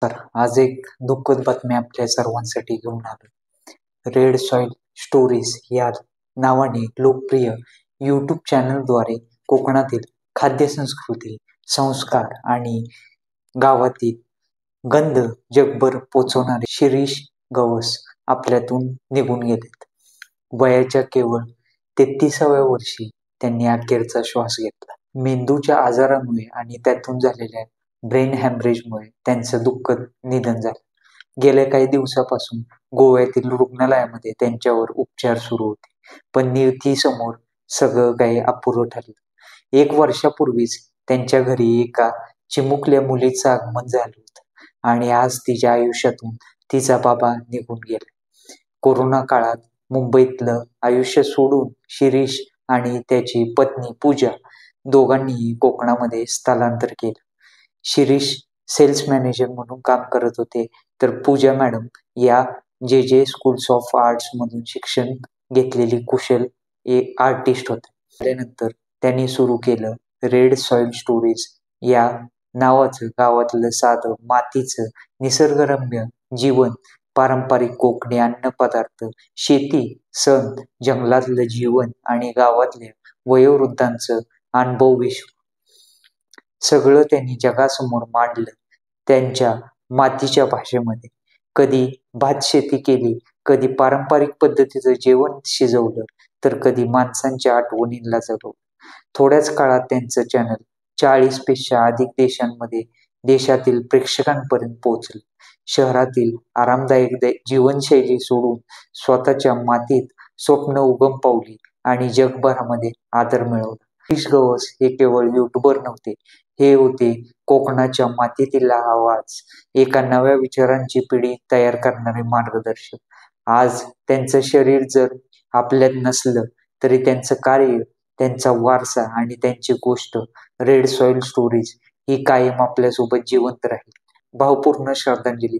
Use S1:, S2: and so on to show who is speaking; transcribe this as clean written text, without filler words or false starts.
S1: तर आज एक दुःखद बातमी आपल्या सर्वांसाठी घेऊन आलो. रेड सॉइल स्टोरीज या नावाने लोकप्रिय यूट्यूब चॅनलद्वारे कोकणातील खाद्यसंस्कृती, संस्कार आणि गावातील गंध जगभर पोचवणारे शिरीष गवस आपल्यातून निघून गेलेत. वयाच्या केवळ 33व्या वर्षी त्यांनी अखेरचा श्वास घेतला. मेंदूच्या आजारामुळे आणि त्यातून झालेल्या ब्रेन हॅमरेजमुळे त्यांचं दुःखद निधन झालं. गेल्या काही दिवसापासून गोव्यातील रुग्णालयामध्ये त्यांच्यावर उपचार सुरू होते, पण नियतीसमोर सगळं काही अपुरं ठरलं. 1 वर्षापूर्वीच त्यांच्या घरी एका चिमुकल्या मुलीचं आगमन झालं होतं आणि आज तिच्या आयुष्यातून तिचा बाबा निघून गेला. कोरोना काळात मुंबईतलं आयुष्य सोडून शिरीष आणि त्याची पत्नी पूजा दोघांनीही कोकणामध्ये स्थलांतर केलं. शिरीष सेल्स मॅनेजर म्हणून काम करत होते, तर पूजा मॅडम या जे स्कूल्स ऑफ आर्ट्समधून शिक्षण घेतलेली कुशल एक आर्टिस्ट होत्या. त्यानंतर त्यांनी सुरू केलं रेड सॉइल स्टोरीज या नावाचं गावातलं साधं मातीचं निसर्गरम्य जीवन, पारंपरिक कोकणी अन्नपदार्थ, शेती, सण, जंगलातलं जीवन आणि गावातल्या वयोवृद्धांचं अनुभव विश्व सगळं त्यांनी जगासमोर मांडलं त्यांच्या मातीच्या भाषेमध्ये. कधी भातशेती केली, कधी पारंपरिक पद्धतीचं जेवण शिजवलं, तर कधी माणसांच्या आठवणींना जगवलं. थोड्याच काळात त्यांचं चॅनल 40 पेक्षा अधिक देशांमध्ये देशातील प्रेक्षकांपर्यंत पोहोचलं. शहरातील आरामदायक जीवनशैली सोडून स्वतःच्या मातीत स्वप्न उगम पावली आणि जगभरामध्ये आदर मिळवला. शिरीष गवस हे केवळ युट्यूबर नव्हते, हे होते कोकणाच्या मातीतील आवाज, एका नव्या विचारांची पिढी तयार करणारे मार्गदर्शक. आज त्यांचं शरीर जर आपल्यात नसलं, तरी त्यांचं कार्य, त्यांचा वारसा आणि त्यांची गोष्ट रेड सॉइल स्टोरीज ही कायम आपल्यासोबत जिवंत राहील. भावपूर्ण श्रद्धांजली.